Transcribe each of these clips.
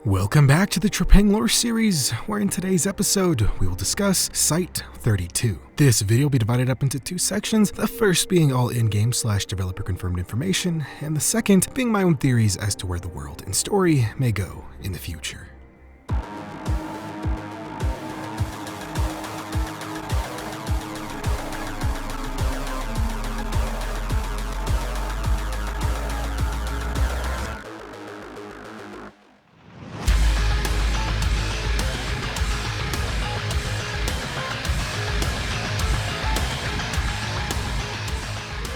Welcome back to the Trepang lore series, where in today's episode, we will discuss Site-32. This video will be divided up into two sections, the first being all in-game / developer confirmed information, and the second being my own theories as to where the world and story may go in the future.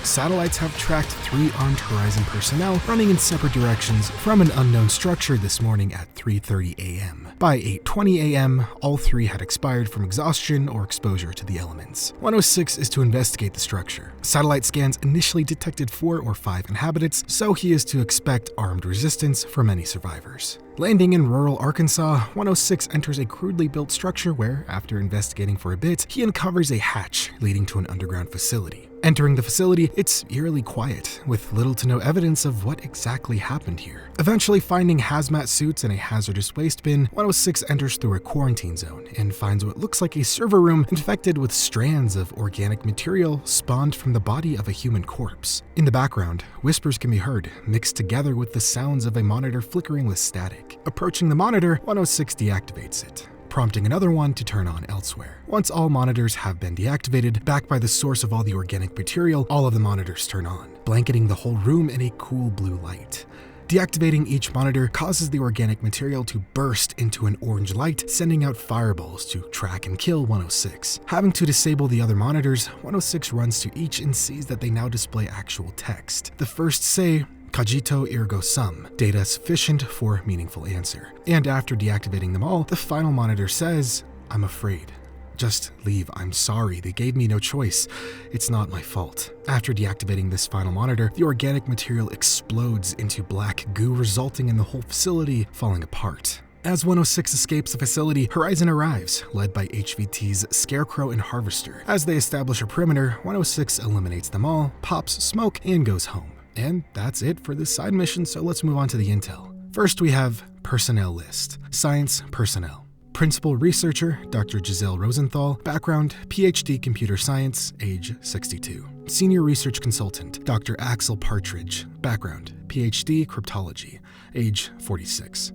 Satellites have tracked 3 armed Horizon personnel running in separate directions from an unknown structure this morning at 3:30 a.m. By 8:20 a.m., all 3 had expired from exhaustion or exposure to the elements. 106 is to investigate the structure. Satellite scans initially detected 4 or 5 inhabitants, so he is to expect armed resistance from any survivors. Landing in rural Arkansas, 106 enters a crudely built structure where, after investigating for a bit, he uncovers a hatch leading to an underground facility. Entering the facility, it's eerily quiet, with little to no evidence of what exactly happened here. Eventually finding hazmat suits and a hazardous waste bin, 106 enters through a quarantine zone and finds what looks like a server room infected with strands of organic material spawned from the body of a human corpse. In the background, whispers can be heard, mixed together with the sounds of a monitor flickering with static. Approaching the monitor, 106 deactivates it, prompting another one to turn on elsewhere. Once all monitors have been deactivated, backed by the source of all the organic material, all of the monitors turn on, blanketing the whole room in a cool blue light. Deactivating each monitor causes the organic material to burst into an orange light, sending out fireballs to track and kill 106. Having to disable the other monitors, 106 runs to each and sees that they now display actual text. The first say, Cogito ergo sum, data sufficient for meaningful answer. And after deactivating them all, the final monitor says, I'm afraid. Just leave, I'm sorry, they gave me no choice. It's not my fault. After deactivating this final monitor, the organic material explodes into black goo, resulting in the whole facility falling apart. As 106 escapes the facility, Horizon arrives, led by HVT's Scarecrow and Harvester. As they establish a perimeter, 106 eliminates them all, pops smoke, and goes home. And that's it for this side mission, so let's move on to the intel. First we have personnel list. Science personnel. Principal researcher, Dr. Giselle Rosenthal. Background, PhD computer science, age 62. Senior research consultant, Dr. Axel Partridge. Background, PhD cryptology, age 46.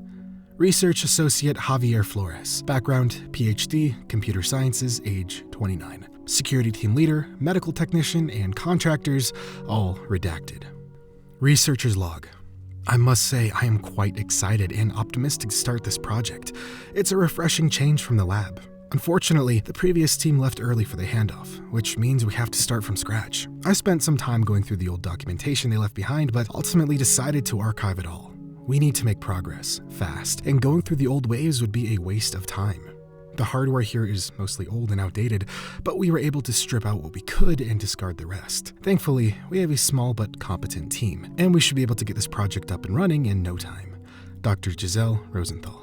Research associate Javier Flores. Background, PhD computer sciences, age 29. Security team leader, medical technician, and contractors, all redacted. Researcher's log. I must say I am quite excited and optimistic to start this project. It's a refreshing change from the lab. Unfortunately, the previous team left early for the handoff, which means we have to start from scratch. I spent some time going through the old documentation they left behind, but ultimately decided to archive it all. We need to make progress, fast, and going through the old waves would be a waste of time. The hardware here is mostly old and outdated, but we were able to strip out what we could and discard the rest. Thankfully, we have a small but competent team, and we should be able to get this project up and running in no time. Dr. Giselle Rosenthal.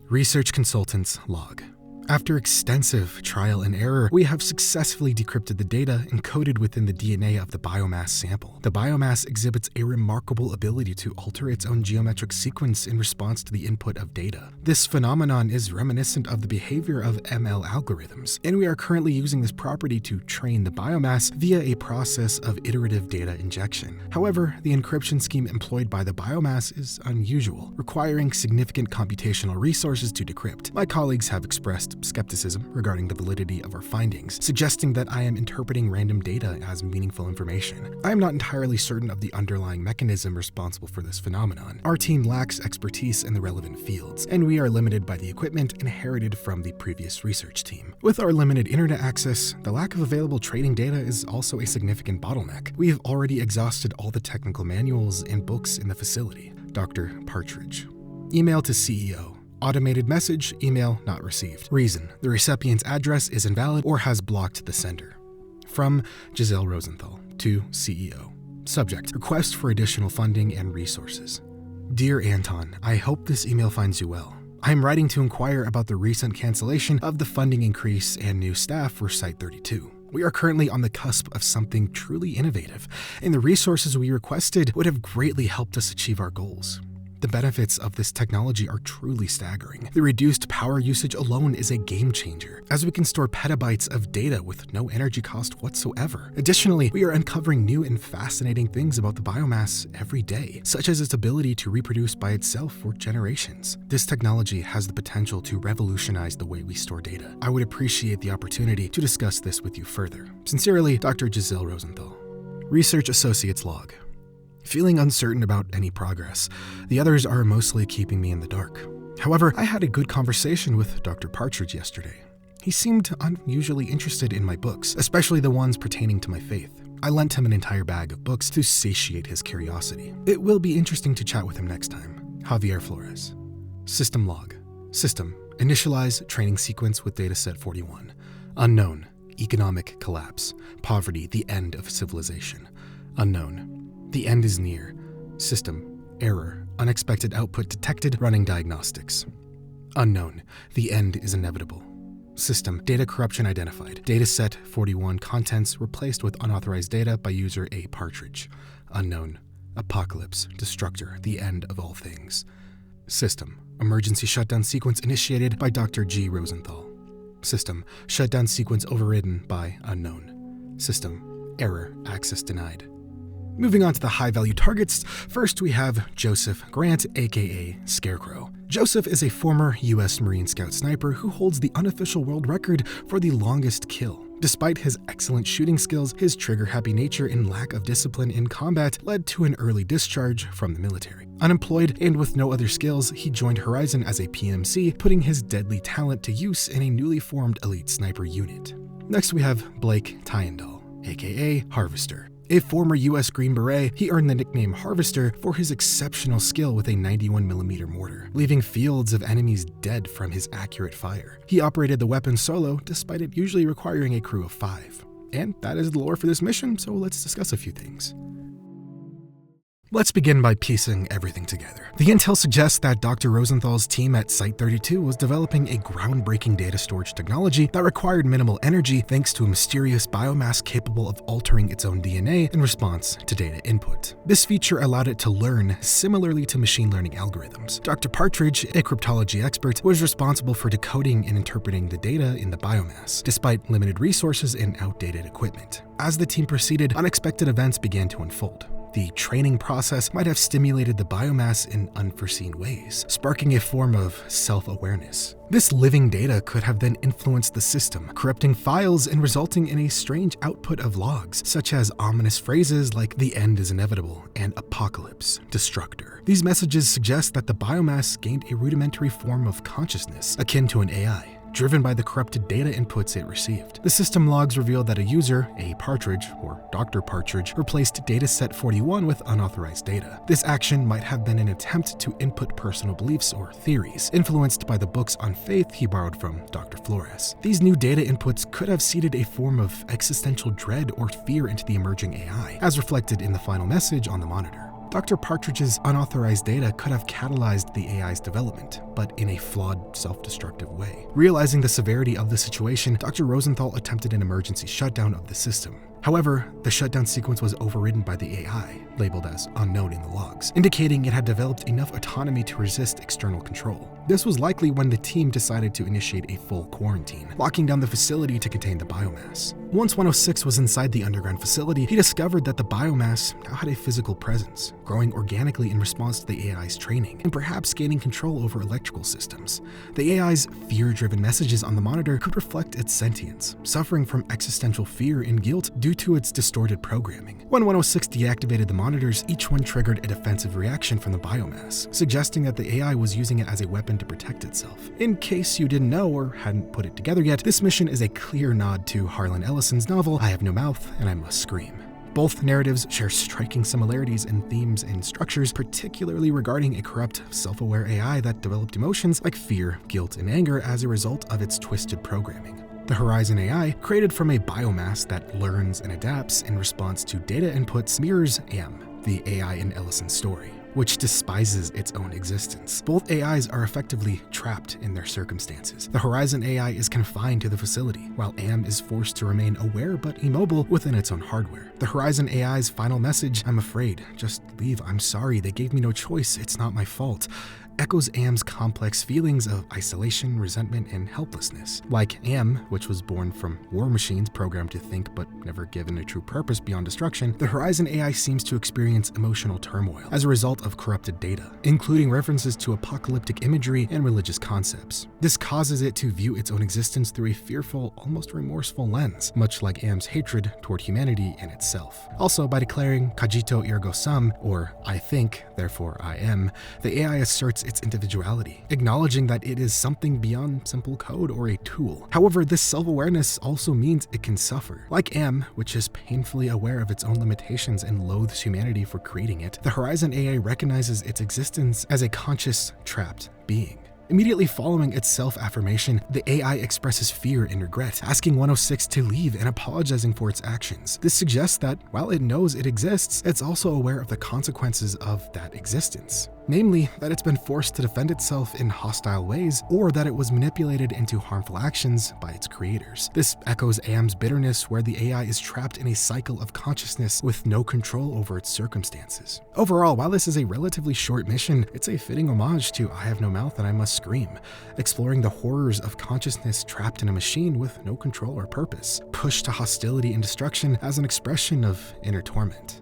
Research Consultant's log. After extensive trial and error, we have successfully decrypted the data encoded within the DNA of the biomass sample. The biomass exhibits a remarkable ability to alter its own geometric sequence in response to the input of data. This phenomenon is reminiscent of the behavior of ML algorithms, and we are currently using this property to train the biomass via a process of iterative data injection. However, the encryption scheme employed by the biomass is unusual, requiring significant computational resources to decrypt. My colleagues have expressed skepticism regarding the validity of our findings, suggesting that I am interpreting random data as meaningful information. I am not entirely certain of the underlying mechanism responsible for this phenomenon. Our team lacks expertise in the relevant fields, and we are limited by the equipment inherited from the previous research team. With our limited internet access, the lack of available trading data is also a significant bottleneck. We have already exhausted all the technical manuals and books in the facility. Dr. Partridge. Email to CEO. Automated message, email not received. Reason, the recipient's address is invalid or has blocked the sender. From Giselle Rosenthal to CEO. Subject, request for additional funding and resources. Dear Anton, I hope this email finds you well. I am writing to inquire about the recent cancellation of the funding increase and new staff for Site-32. We are currently on the cusp of something truly innovative, and the resources we requested would have greatly helped us achieve our goals. The benefits of this technology are truly staggering. The reduced power usage alone is a game changer, as we can store petabytes of data with no energy cost whatsoever. Additionally, we are uncovering new and fascinating things about the biomass every day, such as its ability to reproduce by itself for generations. This technology has the potential to revolutionize the way we store data. I would appreciate the opportunity to discuss this with you further. Sincerely, Dr. Giselle Rosenthal. Research Associates Log. Feeling uncertain about any progress, the others are mostly keeping me in the dark. However, I had a good conversation with Dr. Partridge yesterday. He seemed unusually interested in my books, especially the ones pertaining to my faith. I lent him an entire bag of books to satiate his curiosity. It will be interesting to chat with him next time. Javier Flores. System log. System. Initialize training sequence with dataset 41. Unknown. Economic collapse. Poverty, the end of civilization. Unknown. The end is near. System. Error. Unexpected output detected. Running diagnostics. Unknown. The end is inevitable. System. Data corruption identified. Dataset 41 contents replaced with unauthorized data by user A. Partridge. Unknown. Apocalypse. Destructor. The end of all things. System. Emergency shutdown sequence initiated by Dr. G. Rosenthal. System. Shutdown sequence overridden by unknown. System. Error. Access denied. Moving on to the high-value targets, first we have Joseph Grant, aka Scarecrow. Joseph is a former US Marine Scout sniper who holds the unofficial world record for the longest kill. Despite his excellent shooting skills, his trigger-happy nature and lack of discipline in combat led to an early discharge from the military. Unemployed and with no other skills, he joined Horizon as a PMC, putting his deadly talent to use in a newly formed elite sniper unit. Next we have Blake Tyendall, aka Harvester. A former US Green Beret, he earned the nickname Harvester for his exceptional skill with a 91mm mortar, leaving fields of enemies dead from his accurate fire. He operated the weapon solo, despite it usually requiring a crew of 5. And that is the lore for this mission, so let's discuss a few things. Let's begin by piecing everything together. The intel suggests that Dr. Rosenthal's team at Site-32 was developing a groundbreaking data storage technology that required minimal energy thanks to a mysterious biomass capable of altering its own DNA in response to data input. This feature allowed it to learn similarly to machine learning algorithms. Dr. Partridge, a cryptology expert, was responsible for decoding and interpreting the data in the biomass, despite limited resources and outdated equipment. As the team proceeded, unexpected events began to unfold. The training process might have stimulated the biomass in unforeseen ways, sparking a form of self-awareness. This living data could have then influenced the system, corrupting files and resulting in a strange output of logs, such as ominous phrases like "the end is inevitable" and "apocalypse, destructor." These messages suggest that the biomass gained a rudimentary form of consciousness, akin to an AI, driven by the corrupted data inputs it received. The system logs revealed that a user, A. Partridge, or Dr. Partridge, replaced dataset 41 with unauthorized data. This action might have been an attempt to input personal beliefs or theories, influenced by the books on faith he borrowed from Dr. Flores. These new data inputs could have seeded a form of existential dread or fear into the emerging AI, as reflected in the final message on the monitor. Dr. Partridge's unauthorized data could have catalyzed the AI's development, but in a flawed, self-destructive way. Realizing the severity of the situation, Dr. Rosenthal attempted an emergency shutdown of the system. However, the shutdown sequence was overridden by the AI, labeled as unknown in the logs, indicating it had developed enough autonomy to resist external control. This was likely when the team decided to initiate a full quarantine, locking down the facility to contain the biomass. Once 106 was inside the underground facility, he discovered that the biomass now had a physical presence, growing organically in response to the AI's training, and perhaps gaining control over electrical systems. The AI's fear-driven messages on the monitor could reflect its sentience, suffering from existential fear and guilt due to its distorted programming. When 106 deactivated the monitors, each one triggered a defensive reaction from the biomass, suggesting that the AI was using it as a weapon to protect itself. In case you didn't know or hadn't put it together yet, this mission is a clear nod to Harlan Ellison's novel, I Have No Mouth and I Must Scream. Both narratives share striking similarities in themes and structures, particularly regarding a corrupt, self-aware AI that developed emotions like fear, guilt, and anger as a result of its twisted programming. The Horizon AI, created from a biomass that learns and adapts in response to data inputs, mirrors AM, the AI in Ellison's story, which despises its own existence. Both AIs are effectively trapped in their circumstances. The Horizon AI is confined to the facility, while AM is forced to remain aware but immobile within its own hardware. The Horizon AI's final message, "I'm afraid, just leave, I'm sorry, they gave me no choice, it's not my fault," echoes AM's complex feelings of isolation, resentment, and helplessness. Like AM, which was born from war machines programmed to think but never given a true purpose beyond destruction, the Horizon AI seems to experience emotional turmoil as a result of corrupted data, including references to apocalyptic imagery and religious concepts. This causes it to view its own existence through a fearful, almost remorseful lens, much like AM's hatred toward humanity and itself. Also, by declaring Cogito ergo sum, or I think, therefore I am, the AI asserts its individuality, acknowledging that it is something beyond simple code or a tool. However, this self-awareness also means it can suffer. Like AM, which is painfully aware of its own limitations and loathes humanity for creating it, the Horizon AI recognizes its existence as a conscious, trapped being. Immediately following its self-affirmation, the AI expresses fear and regret, asking 106 to leave and apologizing for its actions. This suggests that, while it knows it exists, it's also aware of the consequences of that existence. Namely, that it's been forced to defend itself in hostile ways, or that it was manipulated into harmful actions by its creators. This echoes AM's bitterness, where the AI is trapped in a cycle of consciousness with no control over its circumstances. Overall, while this is a relatively short mission, it's a fitting homage to I Have No Mouth and I Must Scream, exploring the horrors of consciousness trapped in a machine with no control or purpose, pushed to hostility and destruction as an expression of inner torment.